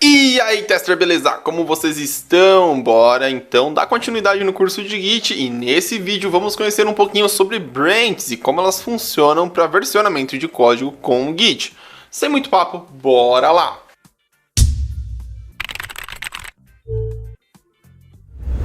E aí, tester, beleza? Como vocês estão? Bora então dar continuidade no curso de Git e nesse vídeo vamos conhecer um pouquinho sobre branches e como elas funcionam para versionamento de código com o Git. Sem muito papo, bora lá!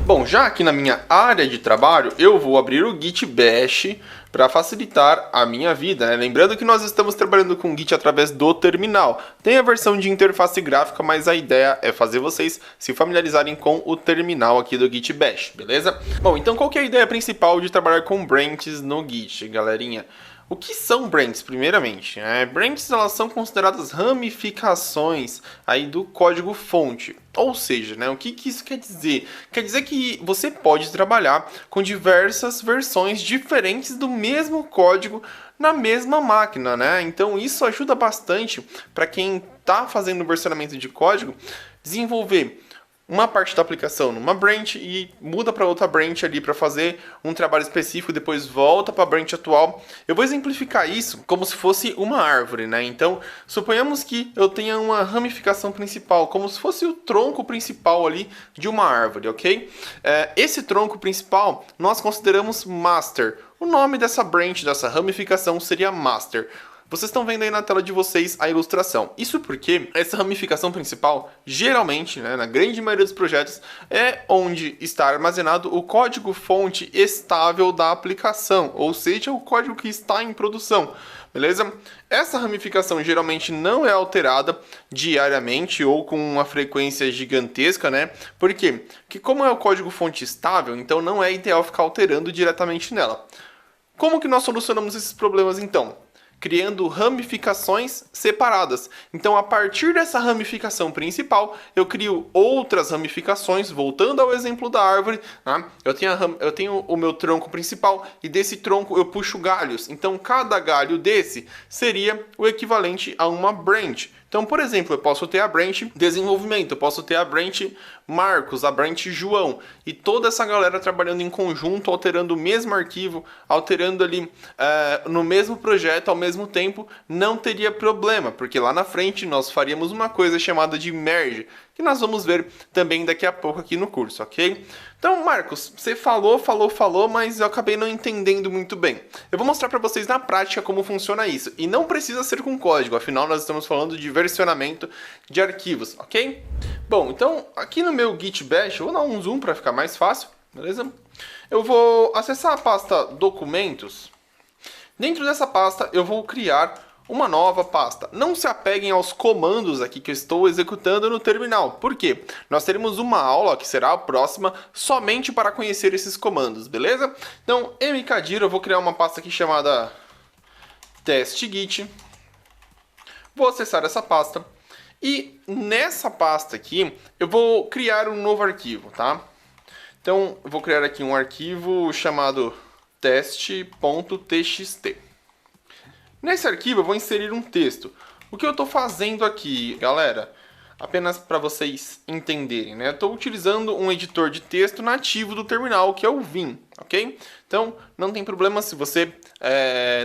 Bom, já aqui na minha área de trabalho, eu vou abrir o Git Bash para facilitar a minha vida, né? Lembrando que nós estamos trabalhando com Git através do terminal. Tem a versão de interface gráfica, mas a ideia é fazer vocês se familiarizarem com o terminal aqui do Git Bash, beleza? Bom, então qual que é a ideia principal de trabalhar com branches no Git, galerinha? O que são branches, primeiramente? Branches elas são consideradas ramificações aí do código fonte. Ou seja, o que isso quer dizer? Quer dizer que você pode trabalhar com diversas versões diferentes do mesmo código na mesma máquina, né? Então isso ajuda bastante para quem está fazendo versionamento de código desenvolver uma parte da aplicação numa branch e muda para outra branch ali para fazer um trabalho específico, depois volta para a branch atual. Eu vou exemplificar isso como se fosse uma árvore, né? Então, suponhamos que eu tenha uma ramificação principal, como se fosse o tronco principal ali de uma árvore, ok? Esse tronco principal nós consideramos master. O nome dessa branch, dessa ramificação seria master. Vocês estão vendo aí na tela de vocês a ilustração. Isso porque essa ramificação principal, geralmente, na grande maioria dos projetos, é onde está armazenado o código-fonte estável da aplicação, ou seja, o código que está em produção, beleza? Essa ramificação geralmente não é alterada diariamente ou com uma frequência gigantesca, né? Por quê? Porque como é o código-fonte estável, então não é ideal ficar alterando diretamente nela. Como que nós solucionamos esses problemas então? Criando ramificações separadas. Então, a partir dessa ramificação principal, eu crio outras ramificações, voltando ao exemplo da árvore, né? Eu tenho o meu tronco principal e desse tronco eu puxo galhos. Então, cada galho desse seria o equivalente a uma branch. Então, por exemplo, eu posso ter a branch desenvolvimento, eu posso ter a branch Marcos, a branch João, e toda essa galera trabalhando em conjunto, alterando o mesmo arquivo, alterando ali no mesmo projeto ao mesmo tempo, não teria problema, porque lá na frente nós faríamos uma coisa chamada de merge, que nós vamos ver também daqui a pouco aqui no curso, ok? Então, Marcos, você falou, mas eu acabei não entendendo muito bem. Eu vou mostrar para vocês na prática como funciona isso. E não precisa ser com código, afinal nós estamos falando de versionamento de arquivos, ok? Bom, então aqui no meu Git Bash, eu vou dar um zoom para ficar mais fácil, beleza? Eu vou acessar a pasta documentos. Dentro dessa pasta eu vou criar uma nova pasta. Não se apeguem aos comandos aqui que eu estou executando no terminal. Por quê? Nós teremos uma aula, que será a próxima, somente para conhecer esses comandos, beleza? Então, mkdir, eu vou criar uma pasta aqui chamada test.git. Vou acessar essa pasta. E nessa pasta aqui, eu vou criar um novo arquivo, tá? Então, eu vou criar aqui um arquivo chamado test.txt. Nesse arquivo eu vou inserir um texto. O que eu estou fazendo aqui, galera, apenas para vocês entenderem, né? Eu estou utilizando um editor de texto nativo do terminal, que é o Vim, ok? Então, não tem problema se você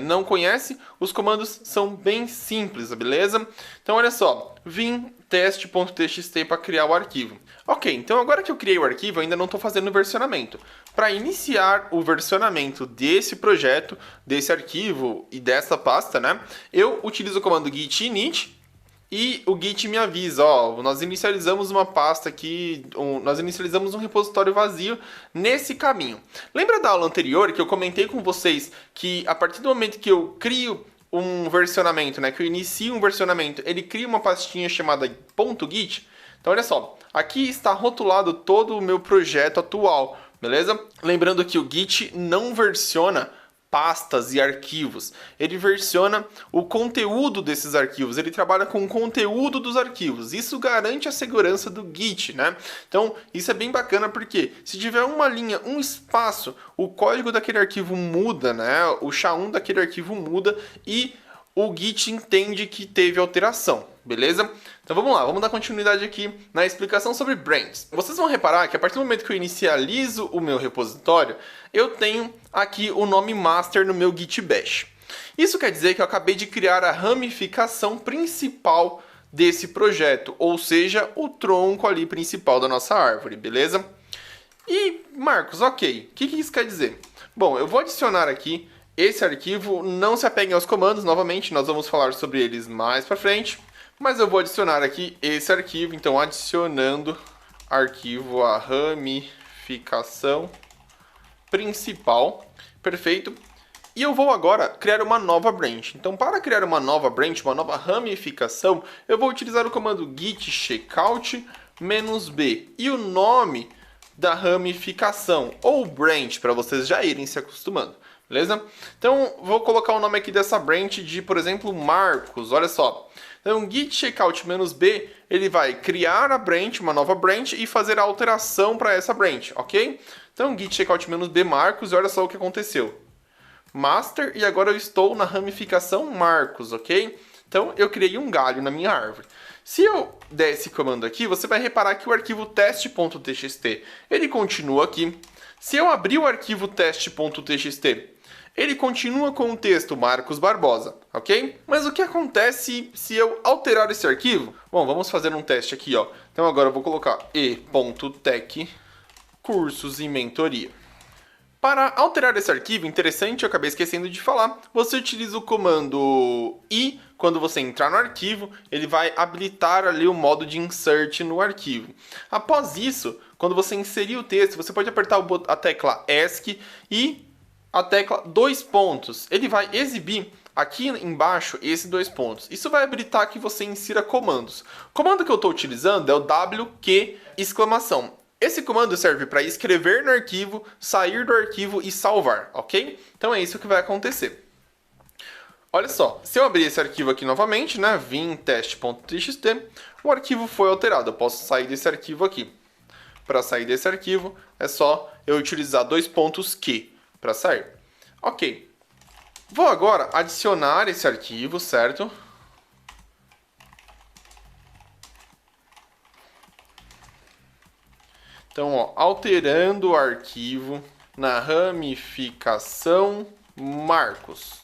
não conhece, os comandos são bem simples, beleza? Então, olha só, vim test.txt para criar o arquivo. Ok, então agora que eu criei o arquivo, eu ainda não estou fazendo o versionamento. Para iniciar o versionamento desse projeto, desse arquivo e dessa pasta, né? Eu utilizo o comando git init e o Git me avisa, nós inicializamos uma pasta aqui, nós inicializamos um repositório vazio nesse caminho. Lembra da aula anterior que eu comentei com vocês que a partir do momento que eu crio um versionamento, né, que eu inicio um versionamento, ele cria uma pastinha chamada .git? Então olha só, aqui está rotulado todo o meu projeto atual, beleza? Lembrando que o Git não versiona pastas e arquivos. Ele versiona o conteúdo desses arquivos. Ele trabalha com o conteúdo dos arquivos. Isso garante a segurança do Git, né? Então, isso é bem bacana porque se tiver uma linha, um espaço, o código daquele arquivo muda, né? O SHA-1 daquele arquivo muda e o Git entende que teve alteração, beleza? Então vamos lá, vamos dar continuidade aqui na explicação sobre branches. Vocês vão reparar que a partir do momento que eu inicializo o meu repositório, eu tenho aqui o nome master no meu Git Bash. Isso quer dizer que eu acabei de criar a ramificação principal desse projeto, ou seja, o tronco ali principal da nossa árvore, beleza? E, Marcos, ok, o que isso quer dizer? Bom, eu vou adicionar aqui esse arquivo, não se apeguem aos comandos, novamente, nós vamos falar sobre eles mais para frente, mas eu vou adicionar aqui esse arquivo, então adicionando arquivo a ramificação principal, perfeito. E eu vou agora criar uma nova branch. Então, para criar uma nova branch, uma nova ramificação, eu vou utilizar o comando git checkout "-b e o nome da ramificação, ou branch, para vocês já irem se acostumando, beleza? Então, vou colocar o nome aqui dessa branch de, por exemplo, Marcos, olha só. Então, git checkout "-b, ele vai criar a branch, uma nova branch, e fazer a alteração para essa branch, ok? Então, git checkout "-b Marcos, e olha só o que aconteceu. Master, e agora eu estou na ramificação Marcos, ok? Então, eu criei um galho na minha árvore. Se eu der esse comando aqui, você vai reparar que o arquivo teste.txt, ele continua aqui. Se eu abrir o arquivo teste.txt, ele continua com o texto Marcos Barbosa, ok? Mas o que acontece se eu alterar esse arquivo? Bom, vamos fazer um teste aqui, ó. Então agora eu vou colocar e.tech cursos e mentoria. Para alterar esse arquivo, interessante, eu acabei esquecendo de falar, você utiliza o comando i, quando você entrar no arquivo, ele vai habilitar ali o modo de insert no arquivo. Após isso, quando você inserir o texto, você pode apertar a tecla ESC e a tecla 2 pontos. Ele vai exibir aqui embaixo esses 2 pontos. Isso vai habilitar que você insira comandos. O comando que eu estou utilizando é o WQ exclamação. Esse comando serve para escrever no arquivo, sair do arquivo e salvar, ok? Então é isso que vai acontecer. Olha só, se eu abrir esse arquivo aqui novamente, né, vim teste.txt, o arquivo foi alterado. Eu posso sair desse arquivo aqui. Para sair desse arquivo, é só eu utilizar 2 pontos que para sair. Ok. Vou agora adicionar esse arquivo, certo? Então, ó, alterando o arquivo na ramificação Marcos.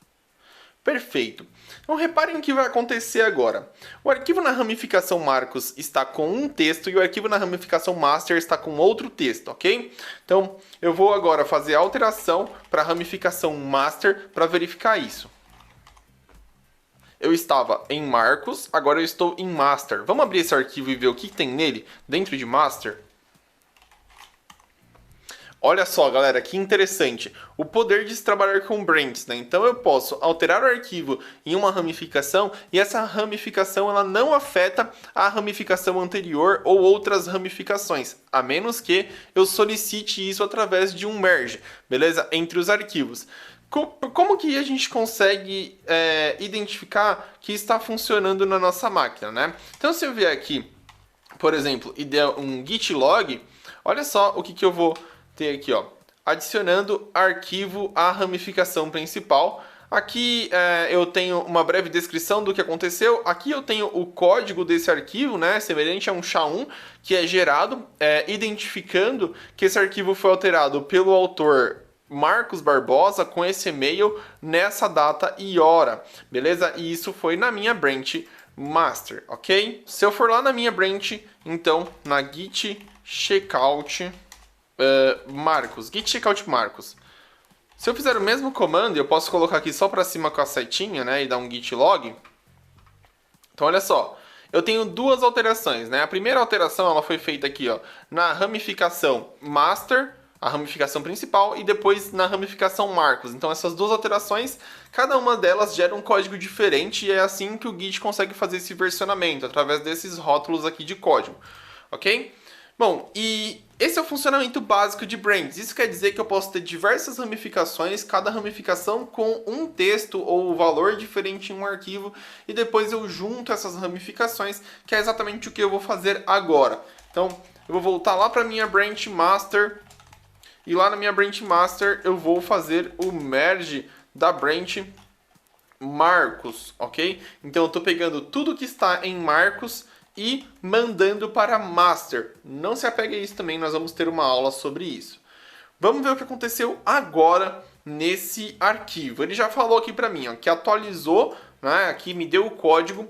Perfeito. Então, reparem o que vai acontecer agora. O arquivo na ramificação Marcos está com um texto e o arquivo na ramificação Master está com outro texto, ok? Então, eu vou agora fazer a alteração para a ramificação Master para verificar isso. Eu estava em Marcos, agora eu estou em Master. Vamos abrir esse arquivo e ver o que tem nele dentro de Master? Olha só, galera, que interessante. O poder de se trabalhar com branches, né? Então eu posso alterar o arquivo em uma ramificação e essa ramificação ela não afeta a ramificação anterior ou outras ramificações, a menos que eu solicite isso através de um merge, beleza? Entre os arquivos. Como que a gente consegue identificar que está funcionando na nossa máquina, né? Então se eu vier aqui, por exemplo, e der um git log, olha só o que eu vou ter aqui, ó, adicionando arquivo à ramificação principal. Aqui eu tenho uma breve descrição do que aconteceu. Aqui eu tenho o código desse arquivo, né, semelhante a um SHA-1, que é gerado, identificando que esse arquivo foi alterado pelo autor Marcos Barbosa com esse e-mail nessa data e hora, beleza? E isso foi na minha branch master, ok? Se eu for lá na minha branch, então na git checkout Marcos, git checkout Marcos. Se eu fizer o mesmo comando, eu posso colocar aqui só para cima com a setinha, né, e dar um git log. Então olha só, eu tenho duas alterações, né? A primeira alteração ela foi feita aqui, ó, na ramificação master, a ramificação principal, e depois na ramificação Marcos. Então essas duas alterações, cada uma delas gera um código diferente e é assim que o Git consegue fazer esse versionamento, através desses rótulos aqui de código, ok? Bom, e esse é o funcionamento básico de branches. Isso quer dizer que eu posso ter diversas ramificações, cada ramificação com um texto ou valor diferente em um arquivo, e depois eu junto essas ramificações, que é exatamente o que eu vou fazer agora. Então, eu vou voltar lá para a minha branch master, e lá na minha branch master eu vou fazer o merge da branch Marcos, ok? Então eu estou pegando tudo que está em Marcos e mandando para master. Não se apegue a isso também, nós vamos ter uma aula sobre isso. Vamos ver o que aconteceu agora nesse arquivo. Ele já falou aqui para mim, ó, que atualizou né? Aqui me deu o código.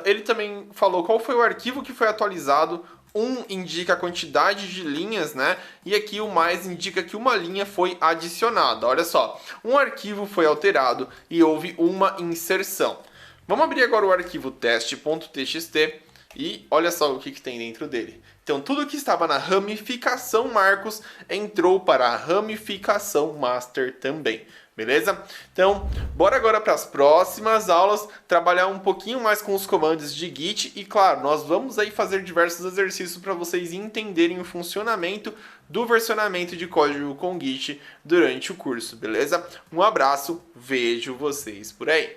Ele também falou qual foi o arquivo que foi atualizado. Um indica a quantidade de linhas, né? E aqui o mais indica que uma linha foi adicionada. Olha só, um arquivo foi alterado e houve uma inserção. Vamos abrir agora o arquivo teste.txt e olha só o que tem dentro dele. Então, tudo que estava na ramificação Marcos entrou para a ramificação Master também. Beleza? Então, bora agora para as próximas aulas, trabalhar um pouquinho mais com os comandos de Git e, claro, nós vamos aí fazer diversos exercícios para vocês entenderem o funcionamento do versionamento de código com Git durante o curso, beleza? Um abraço, vejo vocês por aí.